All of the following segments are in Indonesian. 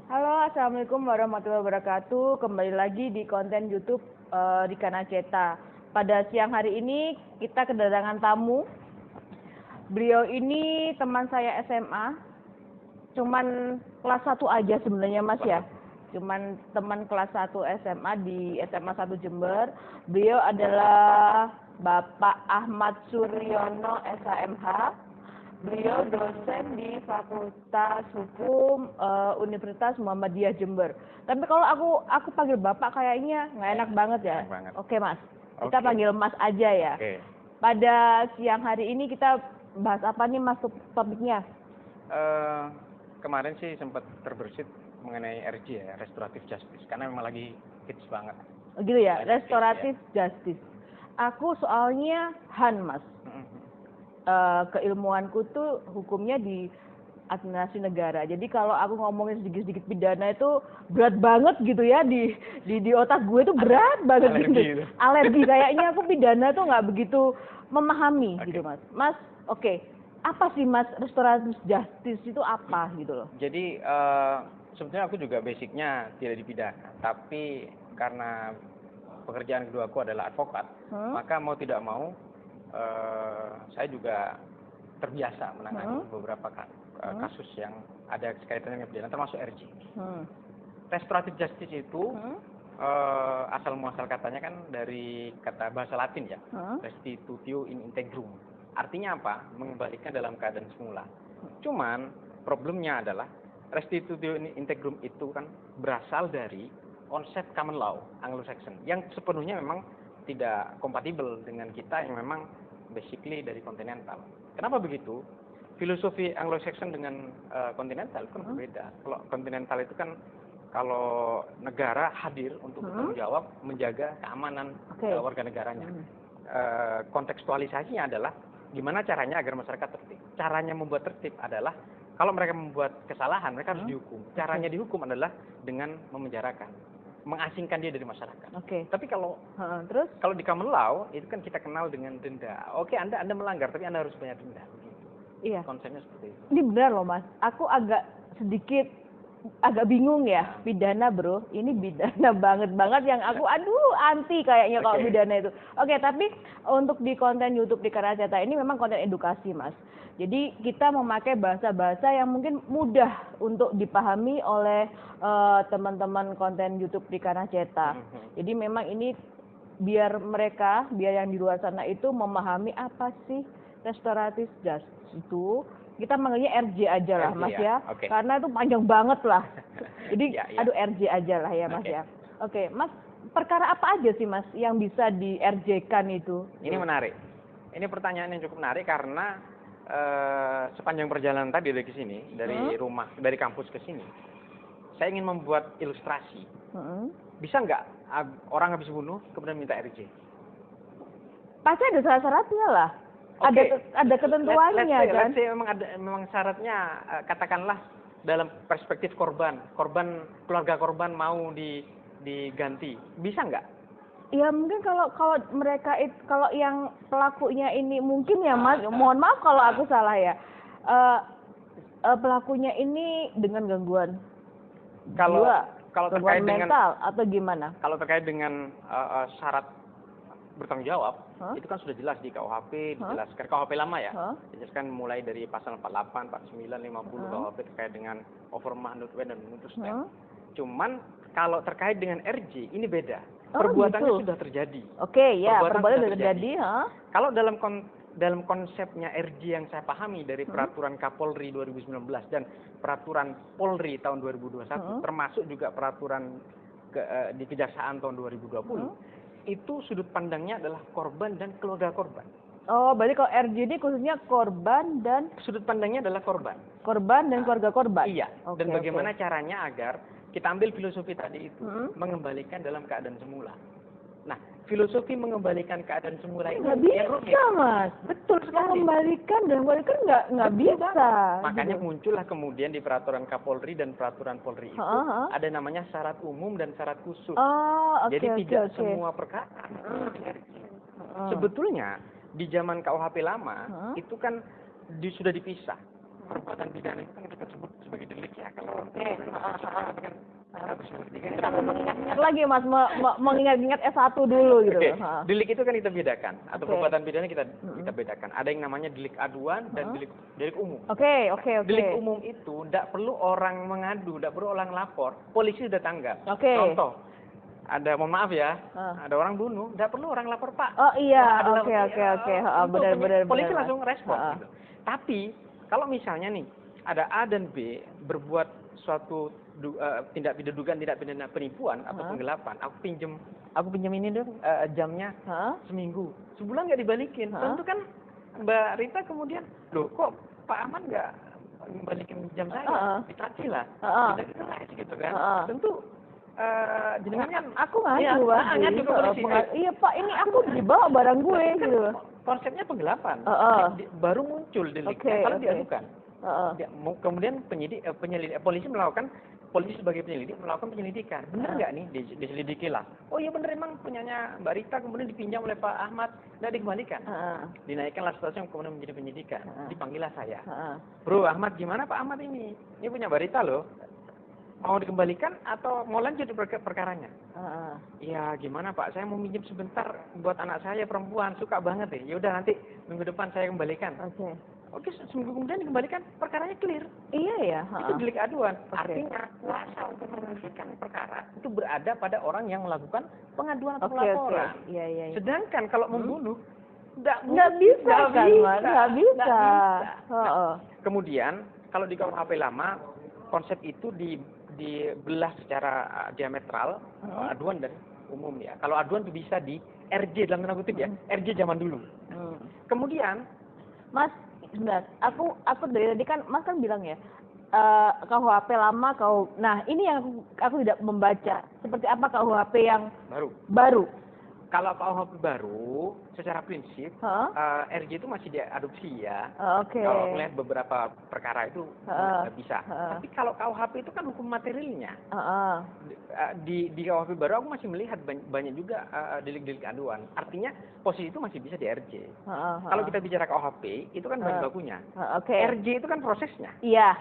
Halo, Assalamualaikum warahmatullahi wabarakatuh. Kembali lagi di konten YouTube Rika Naceta. Pada siang hari ini kita kedatangan tamu. Beliau ini teman saya SMA. Cuman kelas 1 aja sebenarnya Mas ya. Cuman teman kelas 1 SMA di SMA 1 Jember. Beliau adalah Bapak Ahmad Suryono SHMH. Beliau dosen di Fakultas Hukum Universitas Muhammadiyah Jember. Tapi kalau aku panggil Bapak kayaknya nggak enak banget ya. Enak banget. Oke Mas, kita Oke. panggil Mas aja ya. Oke. Pada siang hari ini kita bahas apa nih Mas topiknya? Kemarin sih sempat terbersit mengenai RJ ya, Restoratif Justice, karena memang lagi hits banget. Oh, gitu ya, Lagi hits, restoratif justice. Aku soalnya Han Mas. Keilmuanku tuh hukumnya di administrasi negara. Jadi kalau aku ngomongin sedikit-sedikit pidana itu berat banget gitu ya di otak gue itu berat banget alergi gitu. itu. Alergi kayaknya aku pidana tuh nggak begitu memahami Oke. gitu Mas. Mas, oke. Apa sih Mas restoratif justice itu apa gitu loh? Jadi sebetulnya aku juga basicnya tidak di pidana, tapi karena pekerjaan kedua aku adalah advokat, maka mau tidak mau saya juga terbiasa menangani beberapa kasus yang ada kaitannya dengan pidana, termasuk RJ. Restoratif justice itu asal muasal katanya kan dari kata bahasa Latin ya, restitutio in integrum. Artinya apa? Mengembalikan dalam keadaan semula. Cuman problemnya adalah restitutio in integrum itu kan berasal dari konsep common law Anglo-Saxon yang sepenuhnya memang tidak kompatibel dengan kita yang memang basically dari kontinental. Kenapa begitu? Filosofi Anglo-Saxon dengan kontinental kan berbeda. Kalau kontinental itu kan kalau negara hadir untuk bertanggung jawab menjaga keamanan warga negaranya. Kontekstualisasinya adalah gimana caranya agar masyarakat tertib. Caranya membuat tertib adalah kalau mereka membuat kesalahan mereka harus dihukum. Caranya dihukum adalah dengan memenjarakan, mengasingkan dia dari masyarakat. Tapi kalau di common law itu kan kita kenal dengan denda. Oke, Anda melanggar tapi Anda harus bayar denda. Iya. Konsepnya seperti itu. Ini benar loh Mas. Aku agak bingung ya pidana bro. Ini pidana banget yang aku anti kayaknya kalau pidana itu. Oke, tapi untuk di konten YouTube di Rika Naceta ini memang konten edukasi Mas. Jadi kita memakai bahasa-bahasa yang mungkin mudah untuk dipahami oleh teman-teman konten YouTube di Rika Naceta. Jadi memang ini biar yang di luar sana itu memahami apa sih restoratif justice itu. Kita manggilnya RJ aja lah RJ, Mas ya. ya. Oke. Karena itu panjang banget lah. Jadi Ya. RJ aja lah ya Mas Oke. ya. Oke, Mas, perkara apa aja sih Mas yang bisa di RJ-kan itu? Ini menarik. Ini pertanyaan yang cukup menarik karena sepanjang perjalanan tadi dari sini, dari rumah, dari kampus ke sini, saya ingin membuat ilustrasi. Bisa nggak orang habis bunuh kemudian minta RJ? Pasti ada syarat-syaratnya lah. Oke. Ada ketentuannya kan? Let's say memang syaratnya katakanlah dalam perspektif keluarga korban mau diganti, bisa nggak? Ya mungkin kalau mereka kalau yang pelakunya ini mungkin ya Mas, mohon maaf kalau aku salah ya. Pelakunya ini dengan gangguan jiwa, Kalau terkait gangguan dengan mental atau gimana? Kalau terkait dengan syarat bertanggung jawab, itu kan sudah jelas di KUHP, dijelaskan KUHP lama ya, dijelaskan mulai dari pasal 48, 49, 50 KUHP terkait dengan overmah, nutwen dan menuntut. Cuman kalau terkait dengan RJ ini beda, perbuatannya gitu. sudah terjadi. Oke, ya, perbuatan sudah sudah terjadi. Kalau dalam konsepnya RJ yang saya pahami dari peraturan Kapolri 2019 dan peraturan Polri tahun 2021, termasuk juga peraturan di Kejaksaan tahun 2020, itu sudut pandangnya adalah korban dan keluarga korban. Oh, berarti kalau RJ ini khususnya korban dan Sudut pandangnya adalah korban. Korban dan keluarga korban. Iya. Oke, Dan bagaimana caranya agar kita ambil filosofi tadi itu mengembalikan dalam keadaan semula. Nah, filosofi mengembalikan keadaan semula itu nggak yang rumit. bisa Mas, betul sekali. Mengembalikan dan kan nggak bisa. Makanya muncullah kemudian di peraturan Kapolri dan peraturan Polri itu ada namanya syarat umum dan syarat khusus. Jadi tidak semua perkara. Sebetulnya di zaman KUHP lama itu kan sudah dipisah. Perbuatan pidana itu kan kita sebut sebagai delik ya kalau Sampai mengingat-ingat lagi Mas, mengingat-ingat S1 dulu gitu. Oke. Delik itu kan kita bedakan, atau Oke. perbuatan pidana kita bedakan. Ada yang namanya delik aduan dan delik umum. Oke. Delik umum itu tidak perlu orang mengadu, tidak perlu orang lapor, polisi sudah tanggap. Oke. Contoh, mohon maaf ya, ada orang bunuh, tidak perlu orang lapor Pak. Oh iya, Wah, oke. untuk Benar. polisi langsung respon. Gitu. Tapi kalau misalnya nih ada A dan B berbuat suatu tindak pidana penipuan atau penggelapan, aku pinjam ini dong jamnya seminggu, sebulan nggak dibalikin, tentu kan Mbak Rita kemudian, loh kok Pak Ahmad nggak balikin jam saya, ditagih lah, gitu kan, tentu jenengan kan aku ngadu ke polisi. Iya Pak, ini aku dibawa barang gue gitu. Konsepnya penggelapan, baru muncul deliknya kalau diadukan. Kemudian polisi sebagai penyelidik melakukan penyelidikan. Benar nggak nih diselidiki lah? Oh iya benar, emang punyanya Mbak Rita kemudian dipinjam oleh Pak Ahmad, tidak dikembalikan. Dinaikkanlah statusnya kemudian menjadi penyidikan. Dipanggillah saya. Bro Ahmad, gimana Pak Ahmad ini? Ini punya Mbak Rita loh. Mau dikembalikan atau mau lanjut perkaranya? Ya gimana Pak, saya mau minjem sebentar buat anak saya perempuan, suka banget deh. Ya udah nanti minggu depan saya kembalikan. Oke, seminggu kemudian dikembalikan, perkaranya clear. Iya ya. Itu delik aduan. Artinya kuasa untuk menyelesaikan perkara itu berada pada orang yang melakukan pengaduan atau pelaporan. Iya. Sedangkan kalau membunuh nggak bisa. Nah, kemudian kalau di KUHP lama konsep itu dibelah secara diametral, aduan dan umum ya. Kalau aduan itu bisa di RJ dalam tanda kutip ya, RJ zaman dulu. Kemudian Mas, sebentar, aku dari tadi kan Mas kan bilang ya KUHP lama nah ini yang aku tidak membaca, seperti apa KUHP yang baru. Kalau KUHP baru, secara prinsip RJ itu masih diadopsi ya. Kalau melihat beberapa perkara itu bisa. Tapi kalau KUHP itu kan hukum materialnya. Di KUHP baru aku masih melihat banyak juga delik-delik aduan. Artinya posisi itu masih bisa di RJ. Kalau kita bicara KUHP itu kan bahan bakunya. RJ itu kan prosesnya. Iya.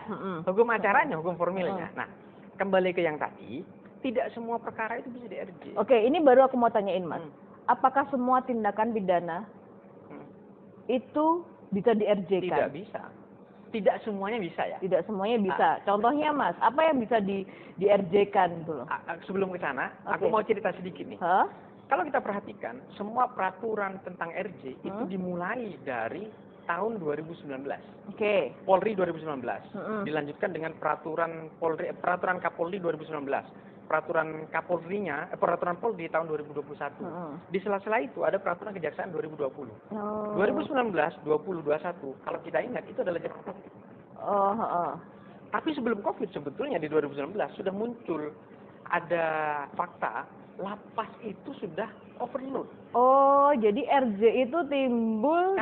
Hukum acaranya, hukum formilnya. Nah, kembali ke yang tadi. Tidak semua perkara itu bisa di RJ. Oke, ini baru aku mau tanyain Mas. Apakah semua tindakan pidana itu bisa di RJ kan? Tidak bisa. Tidak semuanya bisa ya. Tidak semuanya bisa. Contohnya Mas, apa yang bisa di RJ kan gitu loh? Sebelum ke sana, aku mau cerita sedikit nih. Kalau kita perhatikan, semua peraturan tentang RJ itu dimulai dari tahun 2019. Polri 2019. Dilanjutkan dengan peraturan Kapolri 2019. Peraturan peraturan Polri tahun 2021. Di sela-sela itu ada peraturan kejaksaan 2020. 2019, 20, 21. Kalau kita ingat itu adalah zaman Covid. Tapi sebelum Covid sebetulnya di 2019 sudah muncul ada fakta lapas itu sudah overload. Oh, jadi RJ itu timbul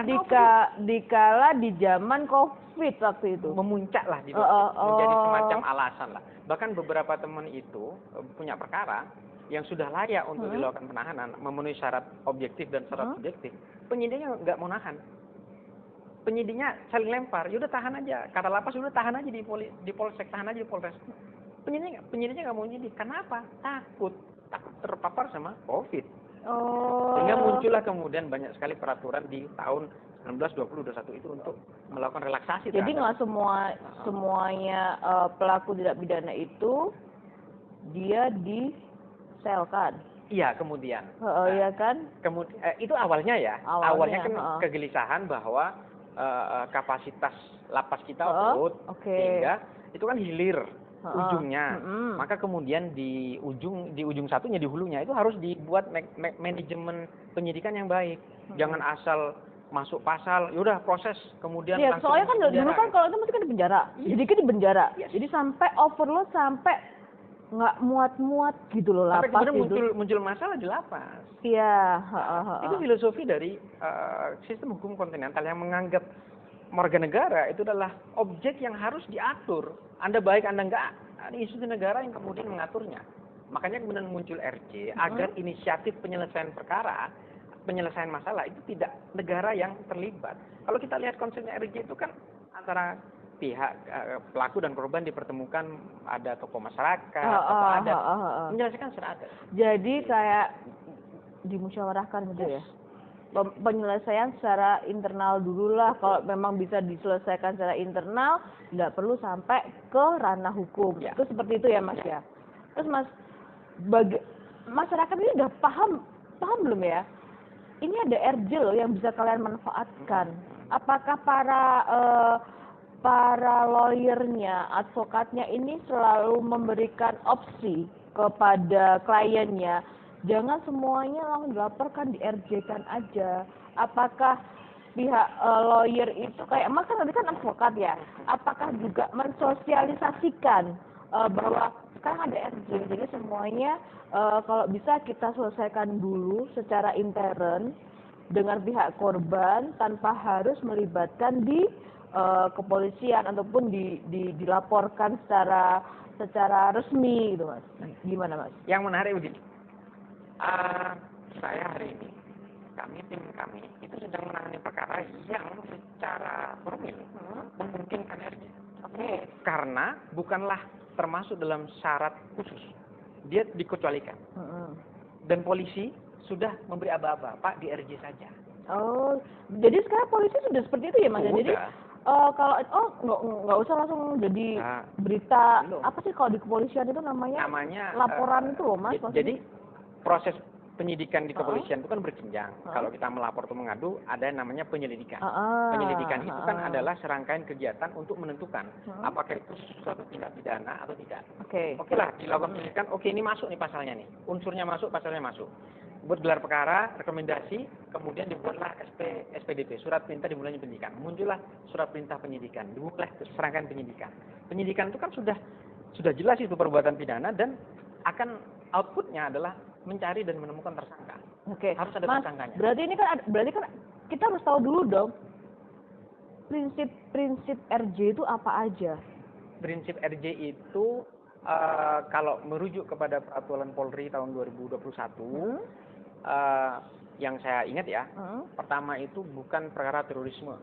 dikala di zaman Covid waktu itu. Memuncak lah menjadi semacam alasan lah. Bahkan beberapa teman itu punya perkara yang sudah layak untuk dilakukan penahanan, memenuhi syarat objektif dan syarat subjektif. Penyidiknya nggak mau nahan. Penyidiknya saling lempar, yaudah tahan aja. Kata lapas udah tahan aja di polsek, tahan aja di polres. Penyidiknya nggak mau nyidik. Kenapa? Takut terpapar sama COVID. Sehingga muncullah kemudian banyak sekali peraturan di tahun 19, 20, 21 itu untuk melakukan relaksasi. Jadi nggak semuanya pelaku tindak pidana itu dia diselkan. Iya, kemudian. Iya kan? Kemudian itu awalnya ya. Awalnya kan kegelisahan bahwa kapasitas lapas kita overload, sehingga itu kan hilir ujungnya. Maka kemudian di ujung satunya, di hulunya itu harus dibuat manajemen penyidikan yang baik. Jangan asal masuk pasal, yaudah proses kemudian langsung. Soalnya kan dulu kan kalau itu mesti kan di penjara, sedikit di penjara. Jadi sampai overload, sampai nggak muat gitu loh lapas. Sampai kemudian muncul masalah di lapas. Iya. Itu filosofi dari sistem hukum kontinental yang menganggap warga negara itu adalah objek yang harus diatur. Anda baik, Anda enggak, ada institusi negara yang kemudian mengaturnya. Makanya kemudian muncul RJ agar inisiatif penyelesaian perkara, penyelesaian masalah itu tidak negara yang terlibat. Kalau kita lihat konsepnya RJ itu kan antara pihak pelaku dan korban dipertemukan, ada tokoh masyarakat, tokoh adat, menyelesaikan secara adat. Jadi kayak dimusyawarahkan gitu ya. Penyelesaian secara internal dulu lah, kalau memang bisa diselesaikan secara internal, nggak perlu sampai ke ranah hukum. Ya. Itu seperti itu ya Mas ya. Terus Mas, masyarakat ini udah paham belum ya? Ini ada RJ loh yang bisa kalian manfaatkan. Apakah para lawyernya, advokatnya ini selalu memberikan opsi kepada kliennya? Jangan semuanya langsung dilaporkan, di RJ-kan aja. Apakah pihak lawyer itu kayak Mas kan tadi kan advokat ya? Apakah juga mensosialisasikan bahwa sekarang ada RJ, jadi semuanya kalau bisa kita selesaikan dulu secara intern dengan pihak korban tanpa harus melibatkan di kepolisian ataupun dilaporkan secara resmi gitu Mas. Gimana Mas? Yang menarik begini. Saya hari ini, tim kami itu sedang menangani perkara yang secara formil memungkinkan RJ. Karena bukanlah termasuk dalam syarat khusus, dia dikecualikan. Dan polisi sudah memberi aba-aba, Pak, di RJ saja. Oh, jadi sekarang polisi sudah seperti itu ya Mas? Jadi kalau nggak usah langsung jadi berita apa sih kalau di kepolisian itu namanya laporan itu loh Mas. Jadi proses penyidikan di kepolisian itu kan berjenjang. Kalau kita melapor atau mengadu, ada yang namanya penyelidikan. Penyelidikan itu kan adalah serangkaian kegiatan untuk menentukan apakah itu suatu tindak pidana atau tidak. Oke lah, dilakukan penyelidikan, oke ini masuk nih pasalnya nih. Unsurnya masuk, pasalnya masuk. Buat gelar perkara, rekomendasi, kemudian dibuatlah SPDP, surat perintah dimulainya penyidikan. Muncullah surat perintah penyidikan, dimulai serangkaian penyidikan. Penyidikan itu kan sudah jelas itu perbuatan pidana dan akan outputnya adalah mencari dan menemukan tersangka. Harus ada Mas, tersangkanya. Berarti kan kita harus tahu dulu dong prinsip RJ itu apa aja. Prinsip RJ itu kalau merujuk kepada peraturan Polri tahun 2021 yang saya ingat ya, pertama itu bukan perkara terorisme.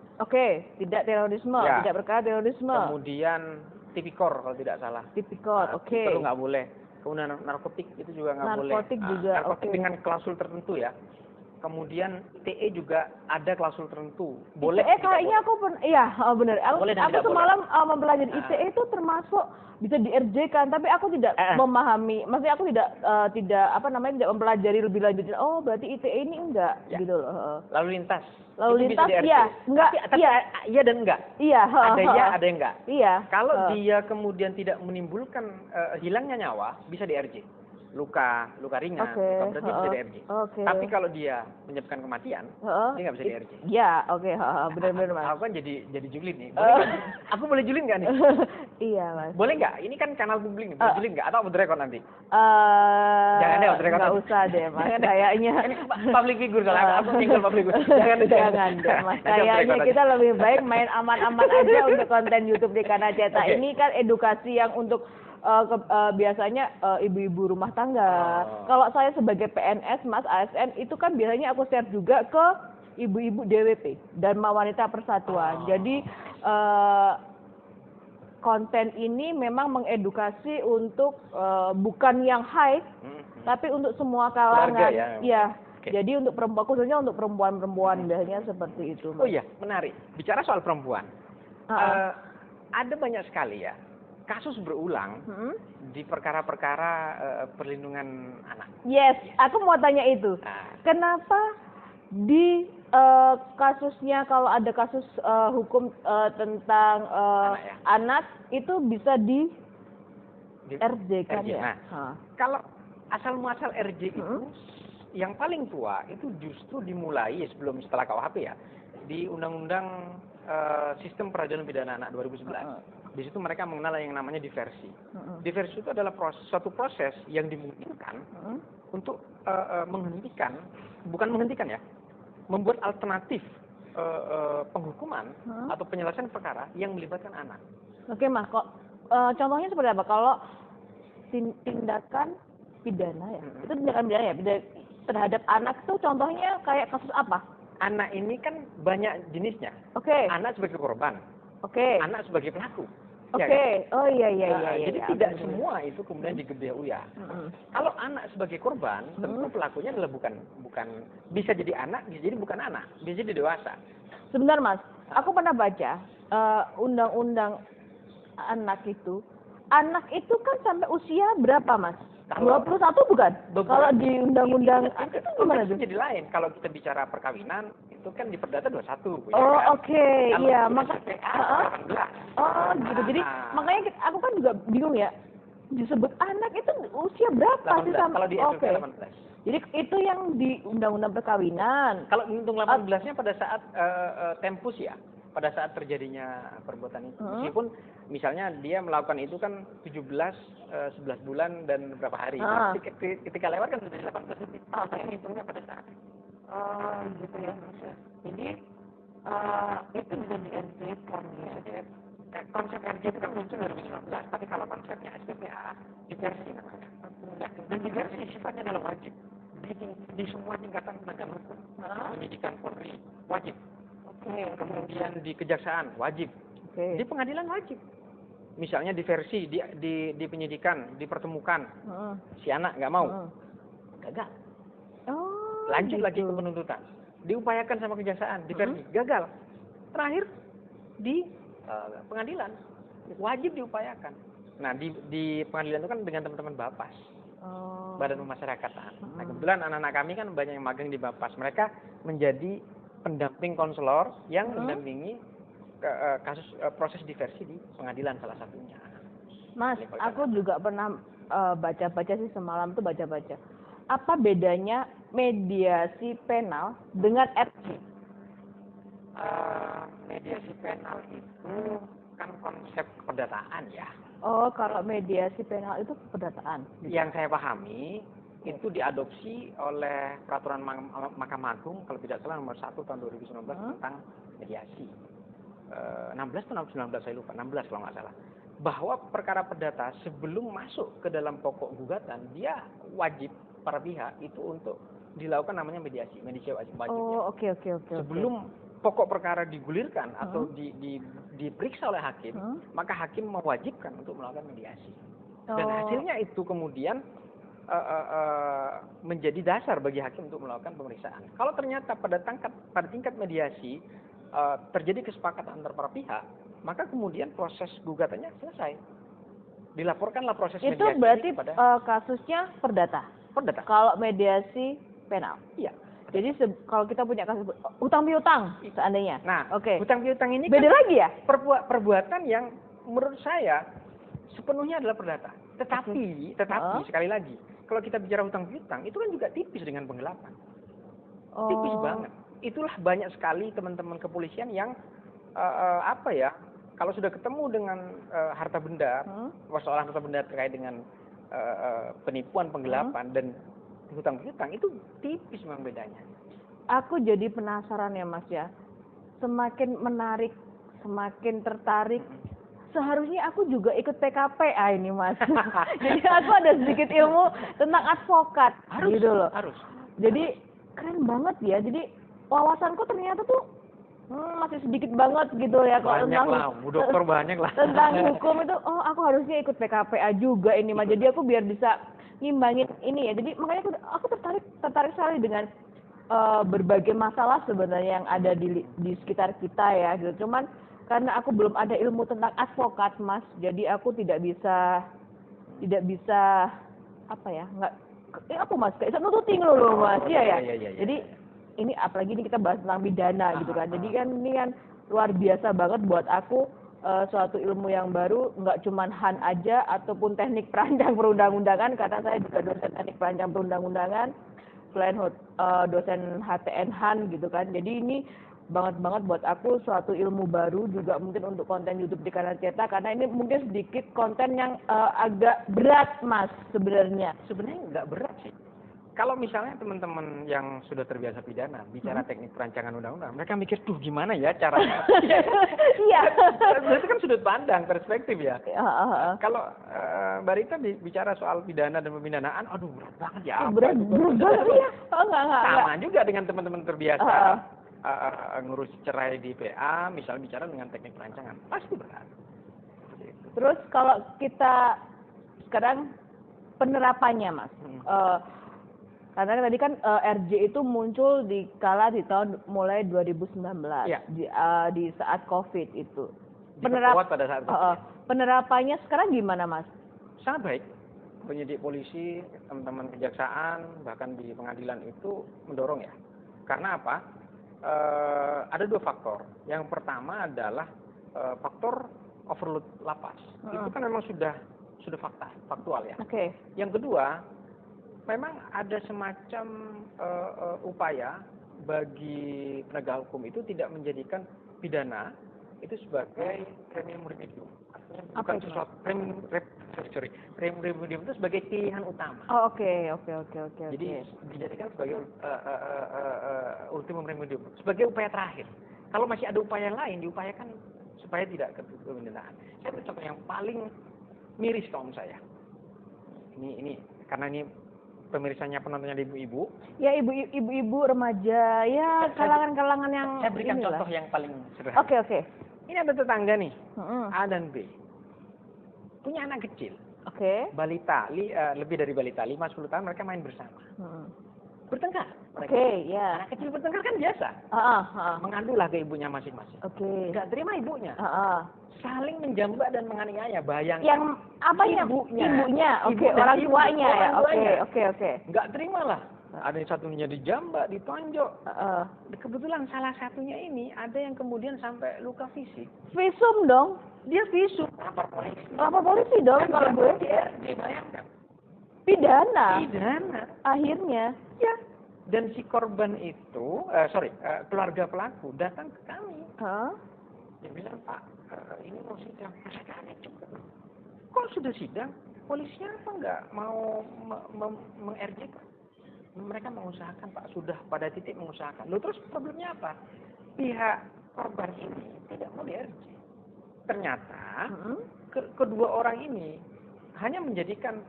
Tidak terorisme, tidak perkara terorisme. Kemudian tipikor kalau tidak salah. Tipikor, itu nggak boleh. Kemudian narkotik itu juga nggak boleh. Narkotik juga, narkotik dengan klausul tertentu ya. Kemudian ITE juga ada klausul tertentu. Boleh. ITE kayaknya aku benar. Aku semalam mempelajari ITE itu termasuk bisa di-RJ kan, tapi aku tidak memahami. Maksudnya aku tidak mempelajari lebih lanjut. Oh, berarti ITE ini enggak gitu loh. Lalu lintas. Lalu lintas iya, enggak. Tapi iya dan enggak. Iya, ada ya, ada yang enggak. Iya. Kalau dia kemudian tidak menimbulkan hilangnya nyawa, bisa di-RJ. Luka ringan, luka berat bisa di-RJ. Tapi kalau dia menyebabkan kematian, dia nggak bisa di-RJ. Iya, benar-benar Mas. Aku kan jadi julid nih. Aku boleh julid nggak nih? Iya Mas. Boleh nggak? Ini kan kanal publik nih, boleh julid nggak? Atau off the record nanti? Jangan deh off the record. Nggak usah deh Mas, kayaknya. Ini public figure soalnya, aku tinggal public figure. Jangan deh Mas, kayaknya kita lebih baik main aman-aman aja untuk konten YouTube di Rikana Ceta. Ini kan edukasi yang untuk biasanya ibu-ibu rumah tangga. Kalau saya sebagai PNS, Mas, ASN, itu kan biasanya aku share juga ke ibu-ibu DWP, Dharma Wanita Persatuan. Jadi konten ini memang mengedukasi untuk bukan yang high, tapi untuk semua kalangan. Keluarga, ya. Jadi untuk perempuan, khususnya untuk perempuan-perempuan biasanya seperti itu. Mas. Oh iya, menarik. Bicara soal perempuan, ada banyak sekali ya kasus berulang di perkara-perkara perlindungan anak. Yes, aku mau tanya itu. Kenapa di kasusnya kalau ada kasus hukum tentang anak itu bisa di RJ kan ya? Kalau asal muasal RJ itu yang paling tua itu justru dimulai setelah KUHP ya, di Undang-Undang Sistem Peradilan Pidana Anak 2011. Di situ mereka mengenal yang namanya diversi. Diversi itu adalah suatu proses yang dimungkinkan untuk membuat alternatif penghukuman atau penyelesaian perkara yang melibatkan anak. Oke, Mas, kok contohnya seperti apa? Kalau tindakan pidana ya, itu tindakan pidana ya, terhadap anak itu contohnya kayak kasus apa? Anak ini kan banyak jenisnya. Oke. Anak sebagai korban. Oke. anak sebagai pelaku. Oke. Ya kan? Oh iya iya Nah, iya. jadi iya. tidak semua itu kemudian digebeh uya. Kalau anak sebagai korban, tentu pelakunya adalah bukan bisa jadi anak, bisa jadi bukan anak, bisa jadi dewasa. Sebentar Mas, aku pernah baca undang-undang anak itu kan sampai usia berapa Mas? Kalau- 21 bukan? Kalau di undang-undang itu gimana tuh? jadi lain. Kalau kita bicara perkawinan, itu kan di perdata 21. ya Oh kan? oke, Kalau iya di maka SPA, 18. oh gitu. Jadi makanya aku kan juga bingung ya. Disebut anak itu usia berapa sih 18. sampai? Kalau di Oke. SPA 18. Jadi itu yang di undang-undang perkawinan. Kalau hitung 18-nya pada saat tempus ya, pada saat terjadinya perbuatan itu. Meskipun misalnya dia melakukan itu kan 17, 11 bulan dan beberapa hari. Ketika lewat kan sudah 18. Saya hitungnya pada saat gitu ya. Jadi itu bisa di-entrykan ya. Jadi, konsep RJ itu kan muncul 2019, tapi kalau konsepnya SPPA di versi namanya. Dan di versi sifatnya adalah wajib. Di semua tingkatan penegakan hukum, penyidikan Polri wajib. Kemudian di kejaksaan wajib. Di pengadilan wajib. Misalnya di versi di penyidikan dipertemukan, si anak nggak mau, gagal. Lanjut lagi ke penuntutan, diupayakan sama kejaksaan, di versi gagal. Terakhir di pengadilan wajib diupayakan. Nah di pengadilan itu kan dengan teman-teman Bapas. Badan Pemasyarakatan. Nah, kebetulan anak-anak kami kan banyak yang magang di Bapas. Mereka menjadi pendamping konselor yang mendampingi kasus proses diversi di pengadilan salah satunya. Mas, aku juga pernah baca-baca sih semalam tuh baca-baca. Apa bedanya mediasi penal dengan RC? Mediasi penal itu kan konsep perdataan ya. Oh, kalau mediasi penal itu perdataan. Yang saya pahami itu diadopsi oleh peraturan Mahkamah Agung kalau tidak salah nomor 1 tahun 2019 tentang mediasi. 16 atau 19 saya lupa, 16 kalau nggak salah. Bahwa perkara perdata sebelum masuk ke dalam pokok gugatan dia wajib para pihak itu untuk dilakukan namanya mediasi wajibnya. Oh, oke. Sebelum pokok perkara digulirkan atau diperiksa oleh hakim, maka hakim mewajibkan untuk melakukan mediasi. Dan hasilnya itu kemudian menjadi dasar bagi hakim untuk melakukan pemeriksaan. Kalau ternyata pada tingkat mediasi terjadi kesepakatan antar para pihak, maka kemudian proses gugatannya selesai. Dilaporkanlah proses mediasi. Itu berarti kasusnya perdata. Kalau mediasi penal. Iya. Jadi kalau kita punya kasus utang piutang seandainya. Nah, utang piutang ini beda kan lagi ya? Perbuatan yang menurut saya sepenuhnya adalah perdata. Tetapi sekali lagi, kalau kita bicara utang piutang itu kan juga tipis dengan penggelapan. Tipis banget. Itulah banyak sekali teman-teman kepolisian yang kalau sudah ketemu dengan harta benda, persoalan harta benda terkait dengan penipuan, penggelapan dan hutang piutang itu tipis memang bedanya. Aku jadi penasaran ya Mas ya. Semakin menarik, semakin tertarik. Seharusnya aku juga ikut PKPA ini Mas. Jadi aku ada sedikit ilmu tentang advokat. Gitu loh. Harus. Jadi keren banget ya. Jadi wawasanku ternyata tuh masih sedikit banget gitu ya kalau dokter banyak lah. Tentang hukum itu, aku harusnya ikut PKPA juga ini Mas. Jadi aku biar bisa ngimbangin ini ya. Jadi makanya aku tertarik sekali dengan berbagai masalah sebenarnya yang ada di sekitar kita ya gitu. Cuman karena aku belum ada ilmu tentang advokat Mas, jadi aku tidak bisa apa Mas, kayak nututin loh Mas. Iya ya. Jadi ini apalagi ini kita bahas tentang pidana gitu kan. Jadi kan ini kan luar biasa banget buat aku. Suatu ilmu yang baru, nggak cuma HAN aja ataupun teknik perancang perundang-undangan, karena saya juga dosen teknik perancang perundang-undangan, selain dosen HTN HAN gitu kan. Jadi ini banget buat aku suatu ilmu baru juga mungkin untuk konten YouTube di Kanal Cetak, karena ini mungkin sedikit konten yang agak berat Mas sebenarnya. Sebenarnya nggak berat sih. Kalau misalnya teman-teman yang sudah terbiasa pidana bicara teknik perancangan undang-undang, mereka mikir tuh gimana ya caranya? Iya. Itu kan sudut pandang, perspektif ya. Kalau Mbak Rita bicara soal pidana dan pemidanaan, aduh berat banget ya. Berat banget ya. Sama juga dengan teman-teman terbiasa ngurus cerai di PA, misalnya bicara dengan teknik perancangan, pasti berat. Terus kalau kita sekarang penerapannya, Mas, karena tadi kan RJ itu muncul di tahun mulai 2019 Ya. di saat COVID itu. Diperkuat pada saat COVID. Penerapannya sekarang gimana, Mas? Sangat baik. Penyidik polisi, teman-teman kejaksaan, bahkan di pengadilan itu mendorong ya. Karena apa? Ada dua faktor. Yang pertama adalah faktor overload lapas. Itu kan memang sudah faktual ya. Oke. Yang kedua, memang ada semacam upaya bagi penegak hukum itu tidak menjadikan pidana itu sebagai premium remedium. Artinya bukan sesuatu premium remedium itu sebagai pilihan utama. Oh, oke. Jadi dijadikan sebagai ultimum remedium, sebagai upaya terakhir. Kalau masih ada upaya lain, diupayakan supaya tidak ke pemerintahan. Saya beri contoh yang paling miris kalau menurut saya. Ini karena ini pemirsanya penontonnya ibu-ibu. Ya, ibu-ibu remaja, ya kalangan-kalangan yang saya berikan inilah. contoh yang paling sederhana. Oke. Ini ada tetangga nih, A dan B. Punya anak kecil. Oke. Balita, lebih dari balita, 5-10 tahun mereka main bersama. Bertengkar. Oke, ya. Anak kecil bertengkar kan biasa. Mengadulah ke ibunya masing-masing. Oke. Nggak terima ibunya. Saling menjambak dan menganiaya, bayangkan. Yang apa ya? Ibunya. Oke, orang tuanya ya. Oke. Nggak terima lah. Ada yang satunya dijambak, ditonjok. Kebetulan salah satunya ini ada yang kemudian sampai luka fisik. Visum dong. Dia visum. Lapor polisi dong kalau gue. Dibayangkan. Pidana. Akhirnya. Ya. Dan si korban itu, keluarga pelaku datang ke kami. Dia bilang, Pak, ini mau sidang. Saya aneh juga. Kok sudah sidang? Polisinya apa nggak mau meng-RJ? Mereka mengusahakan, Pak, sudah pada titik mengusahakan. Loh, terus problemnya apa? Pihak korban ini tidak mau di-RJ. Ternyata kedua orang ini hanya menjadikan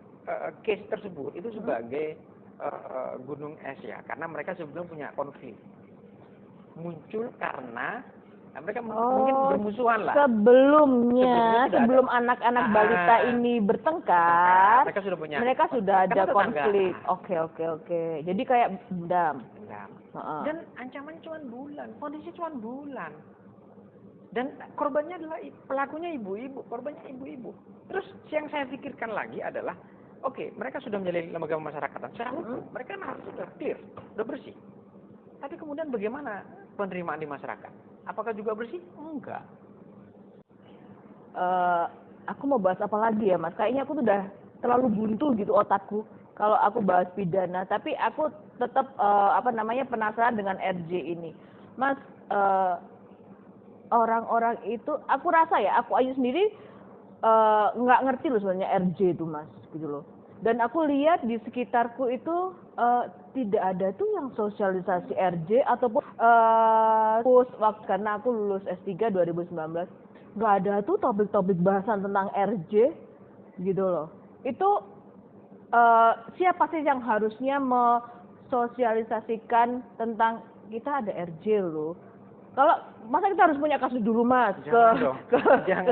case tersebut itu sebagai gunung es ya, karena mereka sebelum punya konflik. Muncul karena mereka mungkin bermusuhan lah. Sebelum anak-anak balita ini bertengkar, mereka sudah ada konflik. Oke. Jadi kayak dendam. Dan ancamannya cuma bulan, kondisi cuma bulan. Dan korbannya adalah pelakunya ibu-ibu, korbannya ibu-ibu. Terus yang saya pikirkan lagi adalah, oke, mereka sudah menjadi lembaga pemasyarakatan. Secara hukum, mereka harus sudah clear, sudah bersih. Tapi kemudian bagaimana penerimaan di masyarakat? Apakah juga bersih? Enggak. Aku mau bahas apa lagi ya, Mas? Kayaknya aku tuh udah terlalu buntu gitu otakku kalau aku bahas pidana. Tapi aku tetap penasaran dengan RJ ini, Mas. Orang-orang itu, aku rasa ya, aku aja sendiri nggak ngerti loh sebenarnya RJ itu, Mas, gitu loh. Dan aku lihat di sekitarku itu tidak ada tuh yang sosialisasi RJ ataupun karena aku lulus S3 2019, nggak ada tuh topik-topik bahasan tentang RJ gitu loh. Itu siapa sih yang harusnya mesosialisasikan tentang kita ada RJ loh? Kalau masa kita harus punya kasus dulu, Mas, ke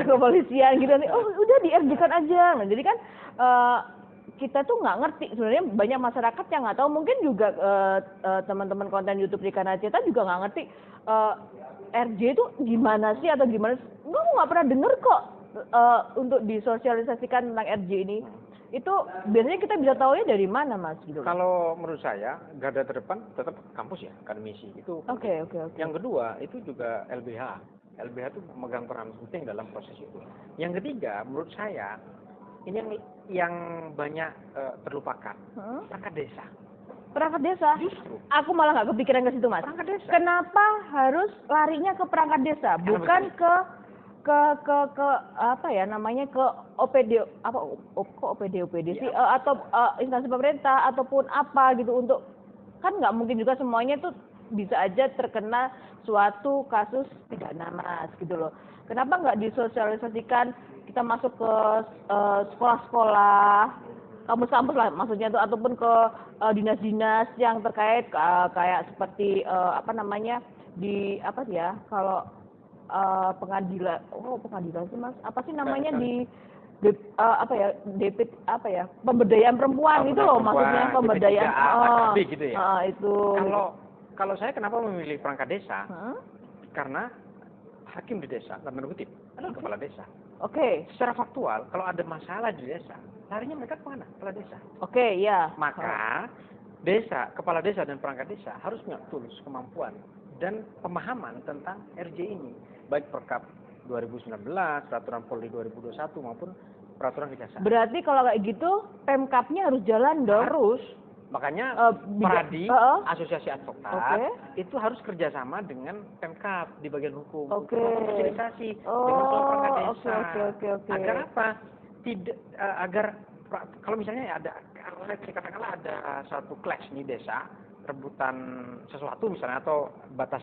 kepolisian gitu nih. Oh, udah di-RJ-kan aja. Nah, jadi kan kita tuh nggak ngerti. Sebenarnya banyak masyarakat yang nggak tahu. Mungkin juga teman-teman konten YouTube Rikana Ceta juga nggak ngerti RJ itu gimana sih atau gimana. Enggak, aku nggak pernah denger kok untuk disosialisasikan tentang RJ ini. Itu biasanya kita bisa tahunya dari mana, Mas? Gitu. Kalau menurut saya, garda terdepan tetap kampus ya, akademisi. Itu. Oke. Yang kedua, itu juga LBH. LBH itu memegang peran penting dalam proses itu. Yang ketiga, menurut saya, ini yang banyak terlupakan. Perangkat desa. Perangkat desa? Justru. Aku malah nggak kepikiran ke situ, Mas. Perangkat desa. Kenapa harus larinya ke perangkat desa? Bukan ke apa ya namanya, ke OPD sih, atau instansi pemerintah ataupun apa gitu, untuk kan nggak mungkin juga semuanya tuh bisa aja terkena suatu kasus pidana, Mas, gitu loh. Kenapa nggak disosialisasikan, kita masuk ke sekolah-sekolah, kampus-kampus lah maksudnya tuh, ataupun ke dinas-dinas yang terkait kayak seperti di apa ya, kalau pengadilan, pengadilan sih Mas, apa sih namanya apa ya, apa ya, pemberdayaan perempuan itu loh maksudnya, pemberdayaan gitu ya. Itu. Kalau saya kenapa memilih perangkat desa? Karena hakim di desa, tanda kutip, adalah kepala desa. Secara faktual, kalau ada masalah di desa, larinya mereka kemana? Kepala desa. Ya. Maka desa, kepala desa dan perangkat desa harus punya tools, kemampuan dan pemahaman tentang RJ ini, baik Perkap 2019, Peraturan Polri 2021 maupun Peraturan Kejaksaan. Berarti kalau kayak gitu, Pemkapnya harus jalan dong? Harus. Makanya Peradi, Asosiasi Advokat, itu harus kerjasama dengan Pemkap di bagian hukum. Untuk sosialisasi dengan perangkat desa. Agar apa? Agar kalau misalnya ada, katakanlah ada satu clash nih desa, rebutan sesuatu misalnya atau batas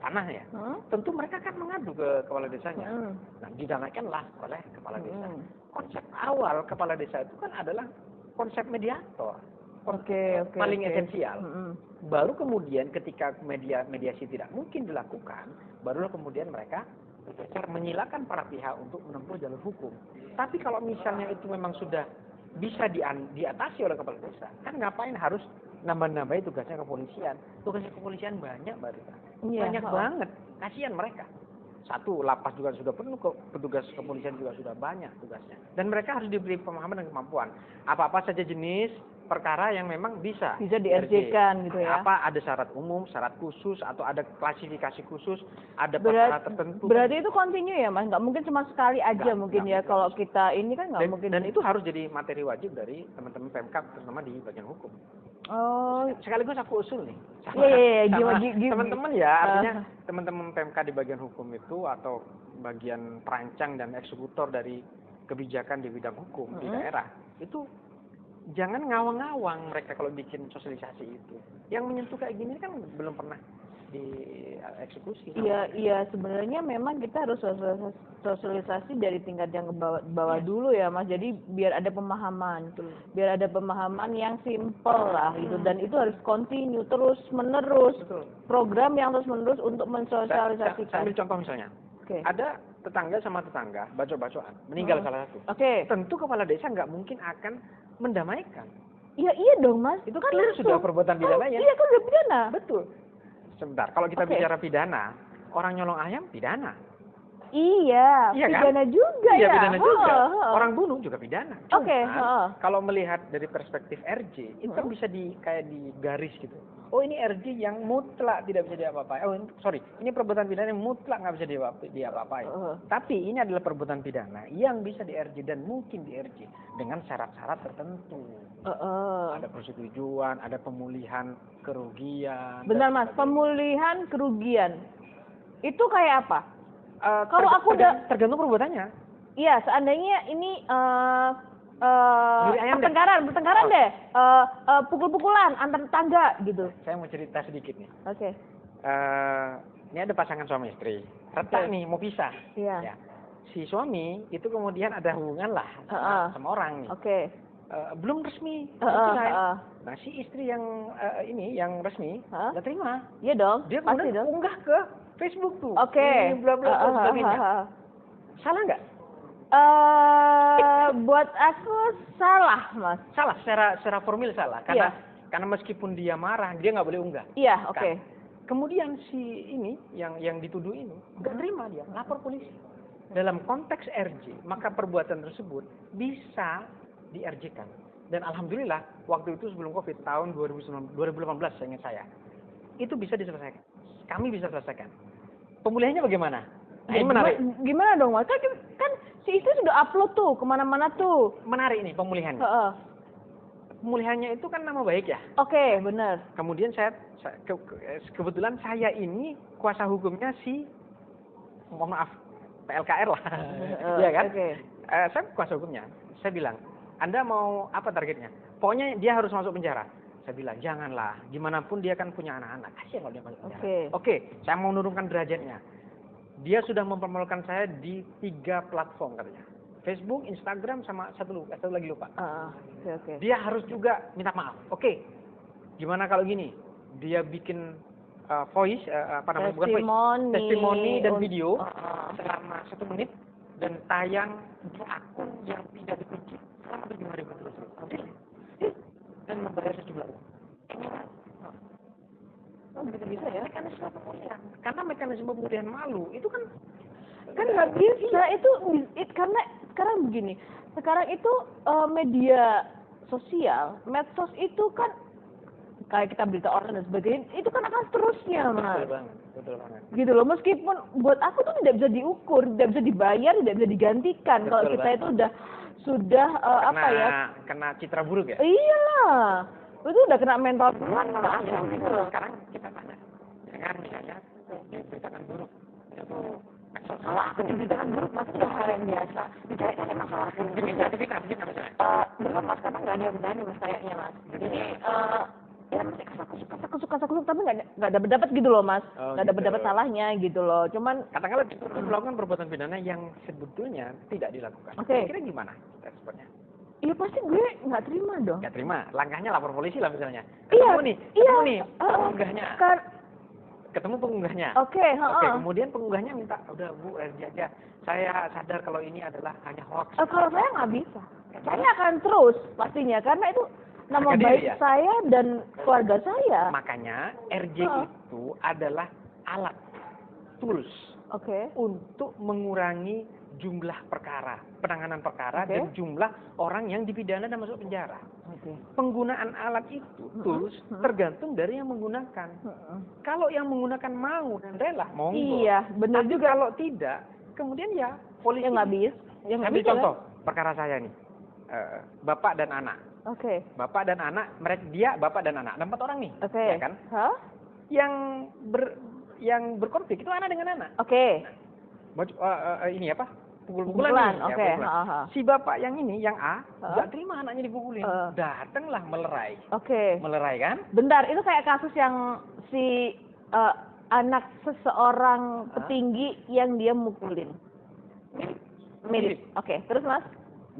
tanah ya, tentu mereka akan mengadu ke kepala desanya. Nah, didamaikanlah oleh kepala desa. Konsep awal kepala desa itu kan adalah konsep mediator, paling esensial. Baru kemudian ketika mediasi tidak mungkin dilakukan, barulah kemudian mereka menyilakan para pihak untuk menempuh jalur hukum. Tapi kalau misalnya itu memang sudah bisa diatasi oleh kepala desa, kan ngapain harus nambah-nambahin tugasnya kepolisian? Tugasnya kepolisian banyak, Mbak Rita. Banyak banget. Kasihan mereka. Satu, lapas juga sudah penuh, petugas kepolisian juga sudah banyak tugasnya. Dan mereka harus diberi pemahaman dan kemampuan. Apa-apa saja jenis perkara yang memang bisa di-RJ-kan gitu ya. Apa ada syarat umum, syarat khusus, atau ada klasifikasi khusus, ada perkara tertentu. Berarti itu kontinu ya Mas? Nggak mungkin cuma sekali aja mungkin ya. Kalau kita ini kan nggak mungkin. Dan itu harus jadi materi wajib dari teman-teman Pemkap, terutama di bagian hukum. Sekaligus aku usul nih. Teman-teman ya, artinya teman-teman PMK di bagian hukum itu atau bagian perancang dan eksekutor dari kebijakan di bidang hukum di daerah itu jangan ngawang-ngawang mereka kalau bikin sosialisasi itu. Yang menyentuh kayak gini kan belum pernah dieksekusi. Iya, sebenarnya memang kita harus sosialisasi dari tingkat yang ke bawah dulu ya Mas. Jadi biar ada pemahaman, biar ada pemahaman yang simple lah gitu. Dan itu harus continue terus menerus. Program yang terus menerus untuk mensosialisasikan. Saya ambil contoh misalnya. Ada tetangga sama tetangga bacok-bacokan, meninggal salah satu. Tentu kepala desa nggak mungkin akan mendamaikan. Iya dong Mas. Itu kan sudah perbuatan pidana ya. Iya kan udah pidana. Betul. Sebentar, kalau kita bicara pidana, orang nyolong ayam pidana. Iya pidana kan? Juga ya. Pidana juga. Orang bunuh juga pidana. Kalau melihat dari perspektif RJ, itu kan bisa kayak di garis gitu. Oh ini RJ yang mutlak tidak bisa diapa-apain. Ini perbuatan pidana yang mutlak nggak bisa diapa-apain. Tapi ini adalah perbuatan pidana yang bisa di RJ dan mungkin di RJ dengan syarat-syarat tertentu. Ada persetujuan, ada pemulihan kerugian. Benar Mas, pemulihan kerugian. Itu kayak apa? Kalau aku tergantung perbuatannya. Iya, seandainya ini bertengkaran deh, pukul-pukulan antar tetangga gitu. Saya mau cerita sedikit nih. Ini ada pasangan suami istri, retak nih mau pisah. Ya. Si suami itu kemudian ada hubungan lah sama orang nih. Belum resmi. Nah si istri yang yang resmi nggak terima. Iya dong. Dia kemudian unggah ke Facebook tuh. Ini bla bla dan sebagainya. Salah nggak? Buat aku salah Mas. Salah secara formil salah karena meskipun dia marah dia nggak boleh unggah. Iya Kemudian si ini yang dituduh ini nggak terima, dia lapor polisi. Dalam konteks RJ maka perbuatan tersebut bisa di RJ-kan. Dan alhamdulillah waktu itu sebelum Covid tahun 2018 seingat saya itu bisa diselesaikan. Kami bisa selesaikan. Pemulihannya bagaimana? Nah, ini menarik. Gimana dong Mas? Kan si istri sudah upload tuh kemana-mana tuh. Menarik nih pemulihannya. Pemulihannya itu kan nama baik ya. Benar. Kemudian kebetulan saya ini kuasa hukumnya mohon maaf PLKR lah, iya kan? Saya kuasa hukumnya. Saya bilang, Anda mau apa targetnya? Pokoknya dia harus masuk penjara. Saya bilang, janganlah. Gimana pun dia kan punya anak-anak. Kasihan kalau dia masuk penjara. Saya mau menurunkan derajatnya. Dia sudah mempermalukan saya di 3 platform katanya. Facebook, Instagram, sama satu lagi lupa. Dia harus juga minta maaf. Gimana kalau gini? Dia bikin voice, apa namanya, bukan voice, testimoni dan video selama 1 menit dan tayang di akun yang tidak dikunci selama 7 hari berturut-turut dan membayar sejumlah uang. Bisa ya, mekanisme pemulihan. Karena mekanisme pemulihan malu itu kan nggak bisa itu karena sekarang begini, sekarang itu media sosial, medsos itu kan kayak kita berita orang dan sebagainya, itu kan akan seterusnya, Mas. Betul banget. Gitu loh, meskipun buat aku tuh tidak bisa diukur, tidak bisa dibayar, tidak bisa digantikan kalau kita itu sudah apa ya? Kena citra buruk ya? Iyalah, itu udah kena mental Sekarang kita tanya, dengan misalnya diberitakan buruk, itu kalau aku diberitakan buruk, mas itu hal yang biasa. Dicarikan emang salah aku. Sertifikat, belum mas, karena nggak ada yang berani mas kayaknya mas. Jadi ya masih kasar-kusuk, tapi nggak dapat gitu loh mas, nggak gitu. dapat salahnya gitu loh. Cuman katakanlah melakukan perbuatan pidana yang sebetulnya tidak dilakukan. Kira-kira gimana responnya? Iya pasti gue nggak terima dong. Nggak terima, langkahnya lapor polisi lah misalnya. Ketemu nih pengunggahnya. Ketemu pengunggahnya. Oke, kemudian pengunggahnya minta, udah Bu, aja. Saya sadar kalau ini adalah hanya hoax. Kalau saya nggak bisa, saya akan terus pastinya karena itu nama baik saya dan keluarga saya. Makanya RJ itu adalah alat, tools, untuk mengurangi jumlah perkara, penanganan perkara dan jumlah orang yang dipidana dan masuk penjara. Penggunaan alat itu tools tergantung dari yang menggunakan. Kalau yang menggunakan mau dan rela, monggo. Iya, benar juga. Kalau tidak, kemudian ya polisi nggak bisa. Ambil contoh perkara saya nih, bapak dan anak. Bapak dan anak, bapak dan anak, ada 4 orang nih, ya kan? Yang berkonflik itu anak dengan anak. Ini apa? Pukul-pukulan nih. Si bapak yang ini, yang A, nggak terima anaknya dipukulin. Datanglah melerai. Melerai kan? Bentar, itu kayak kasus yang si anak seseorang petinggi yang dia mukulin. Mirip. Terus mas?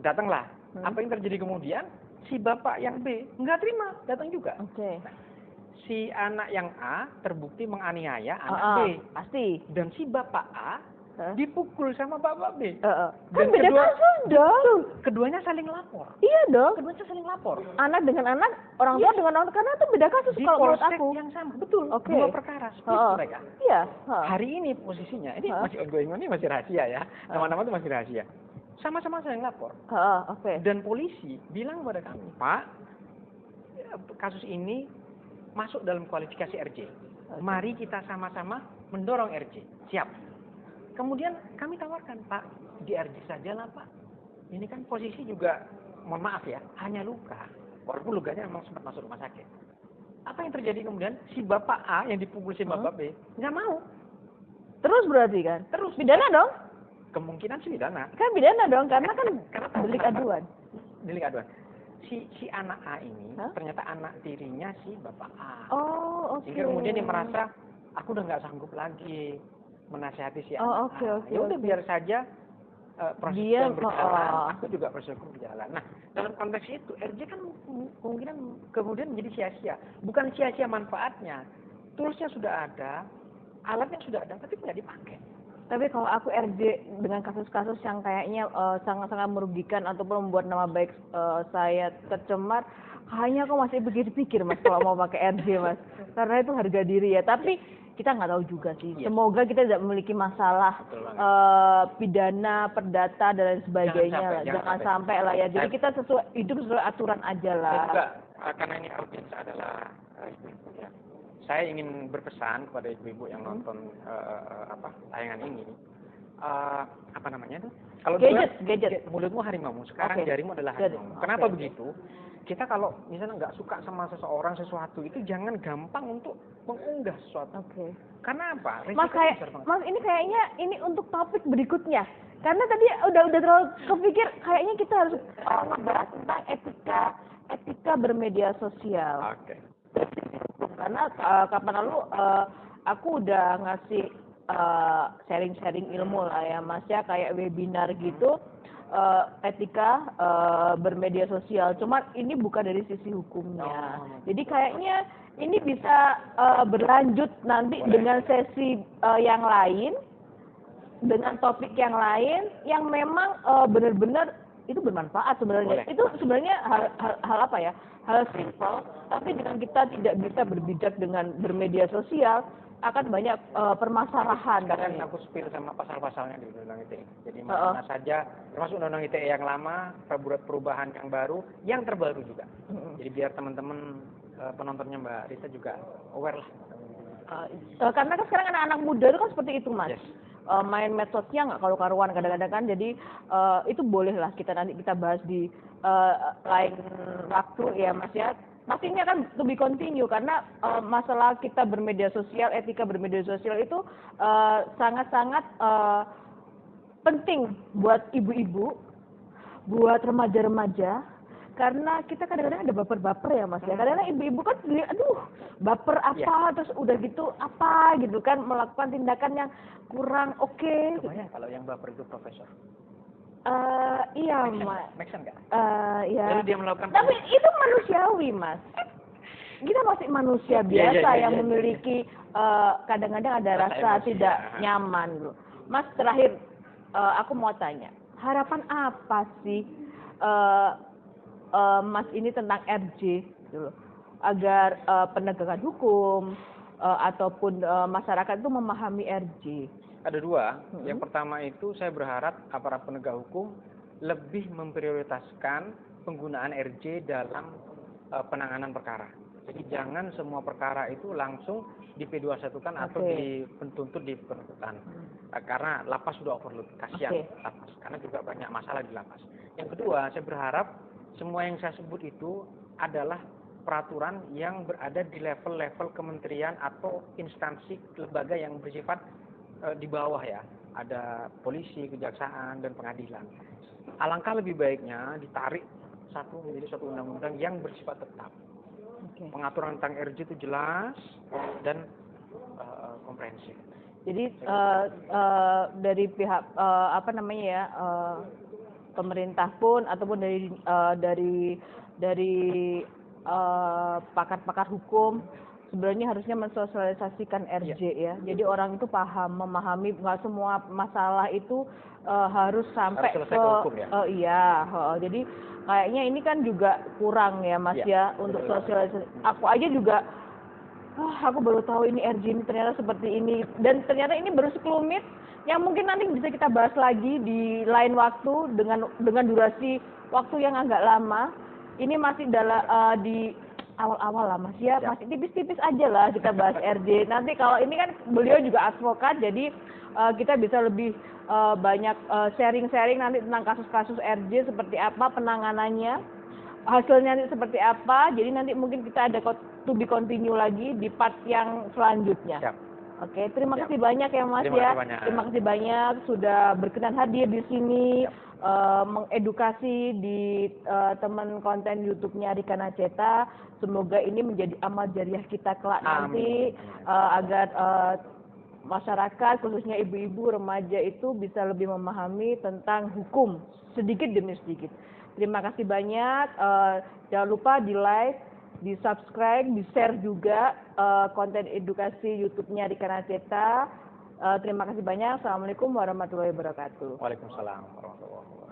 Datanglah. Apa yang terjadi kemudian? Si bapak yang B nggak terima, datang juga. Nah, si anak yang A terbukti menganiaya anak B. Pasti. Dan si bapak A dipukul sama bapak B. Kan beda kasus dong. Keduanya saling lapor. Iya dong. Keduanya saling lapor. Anak dengan anak, orang tua dengan orang, karena itu beda kasus kalau menurut aku. Di yang sama, betul. 2 perkara split mereka. Iya. Hari ini posisinya, ini masih ongoing, ini masih rahasia ya. Nama-nama itu masih rahasia. Sama-sama saling lapor. Dan polisi bilang kepada kami, Pak, kasus ini masuk dalam kualifikasi RJ. Mari kita sama-sama mendorong RJ. Siap. Kemudian kami tawarkan, Pak, di RJ saja lah Pak. Ini kan posisi juga, mohon maaf ya, hanya luka. Walaupun lukanya memang sempat masuk rumah sakit. Apa yang terjadi kemudian? Si bapak A yang dipukul si bapak B, nggak mau. Terus berarti kan? Terus. Pidana dong? Kemungkinan sih pidana. Kan pidana dong, karena delik aduan. Delik aduan. Si anak A ini, ternyata anak tirinya si bapak A. Sehingga kemudian dia merasa, aku udah nggak sanggup lagi menasihati si anak. Ya udah biar saja proses hukum berjalan, aku juga proses hukum berjalan. Nah, dalam konteks itu RJ kan kemungkinan kemudian menjadi sia-sia. Bukan sia-sia manfaatnya. Toolsnya sudah ada, alatnya sudah ada, tapi nggak dipakai. Tapi kalau aku RJ dengan kasus-kasus yang kayaknya sangat-sangat merugikan ataupun membuat nama baik saya tercemar, kayaknya aku masih pikir-pikir mas kalau mau pakai RJ mas, karena itu harga diri ya. Tapi kita nggak tahu juga sih. Semoga kita tidak memiliki masalah pidana, perdata dan lain sebagainya. Jangan sampai lah ya. Jadi kita hidup sesuai aturan aja lah. Saya juga karena ini audiens adalah ibu-ibu ya. Saya ingin berpesan kepada ibu-ibu yang nonton tayangan ini. Apa namanya tuh? Kalau gadget. Mulutmu harimaumu, sekarang jarimu adalah harimaumu. Kenapa begitu? Kita kalau misalnya nggak suka sama sesuatu itu jangan gampang untuk mengunggah sesuatu. Karena apa? Mas ini kayaknya ini untuk topik berikutnya. Karena tadi udah terlalu kepikir kayaknya kita harus membahas tentang etika bermedia sosial. Karena kapan lalu aku udah ngasih sharing-sharing ilmu lah ya Mas ya, kayak webinar gitu. etika bermedia sosial. Cuma ini bukan dari sisi hukumnya. Jadi kayaknya ini bisa berlanjut nanti dengan sesi yang lain, dengan topik yang lain yang memang benar-benar itu bermanfaat sebenarnya. Itu sebenarnya hal apa ya? Hal simpel, tapi dengan kita tidak bisa berbijak dengan bermedia sosial, akan banyak permasalahan. Sekarang aku spill sama pasal-pasalnya di Undang-Undang ITE. Jadi mana saja, termasuk Undang-Undang ITE yang lama, perubahan yang baru, yang terbaru juga. Jadi biar teman-teman penontonnya Mbak Rita juga aware lah. Karena kan sekarang anak-anak muda itu kan seperti itu, Mas. Yes. Main medsosnya nggak karu-karuan kadang-kadang kan, jadi itu boleh lah nanti kita bahas di lain waktu ya Mas ya. Pastinya kan to be continue karena masalah kita bermedia sosial, etika bermedia sosial itu sangat-sangat penting buat ibu-ibu, buat remaja-remaja. Karena kita kadang-kadang ada baper-baper ya Mas ya. Kadang-kadang ibu-ibu kan aduh baper apa terus udah gitu apa gitu kan, melakukan tindakan yang kurang oke. Kebanyakan kalau yang baper itu profesor. Iya Mas. Make sense nggak? Iya. Jadi dia melakukan. Tapi itu manusiawi Mas. Kita masih manusia biasa yang memiliki kadang-kadang ada rasa tidak nyaman loh. Mas terakhir aku mau tanya, harapan apa sih Mas ini tentang RJ gitu loh, agar penegakan hukum ataupun masyarakat itu memahami RJ? Ada dua. Yang pertama itu saya berharap aparat penegak hukum lebih memprioritaskan penggunaan RJ dalam penanganan perkara. Jadi jangan semua perkara itu langsung di P21-kan atau dituntut di penuntutan. Karena lapas sudah overload, kasihan lapas. Karena juga banyak masalah di lapas. Yang kedua, saya berharap semua yang saya sebut itu adalah peraturan yang berada di level-level kementerian atau instansi lembaga yang bersifat di bawah ya. Ada polisi, kejaksaan, dan pengadilan. Alangkah lebih baiknya ditarik menjadi satu undang-undang yang bersifat tetap. Pengaturan tentang RJ itu jelas dan komprehensif. Jadi dari pihak pemerintah pun ataupun dari pakar-pakar hukum sebenarnya harusnya mensosialisasikan RJ ya. Jadi orang itu memahami nggak semua masalah itu harus sampai ke hukum, ya? Jadi kayaknya ini kan juga kurang ya Mas ya untuk sosialisasi. Aku aja juga aku baru tahu ini RJ ini ternyata seperti ini, dan ternyata ini baru sekelumit yang mungkin nanti bisa kita bahas lagi di lain waktu dengan durasi waktu yang agak lama. Ini masih di awal-awal lah Mas ya, masih tipis-tipis aja lah kita bahas RJ. Nanti kalau ini kan beliau juga advokat, jadi kita bisa lebih banyak sharing-sharing nanti tentang kasus-kasus RJ seperti apa penanganannya, hasilnya nanti seperti apa. Jadi nanti mungkin kita ada to be continue lagi di part yang selanjutnya. Oke, terima kasih banyak ya Mas ya. Terima kasih banyak sudah berkenan hadir di sini, mengedukasi di teman konten YouTube-nya Rika Naceta. Semoga ini menjadi amal jariah kita kelak nanti, agar masyarakat khususnya ibu-ibu remaja itu bisa lebih memahami tentang hukum sedikit demi sedikit. Terima kasih banyak. Jangan lupa di like, di subscribe, di share juga konten edukasi YouTube-nya Rika Naceta. Terima kasih banyak. Assalamualaikum warahmatullahi wabarakatuh. Waalaikumsalam warahmatullahi wabarakatuh.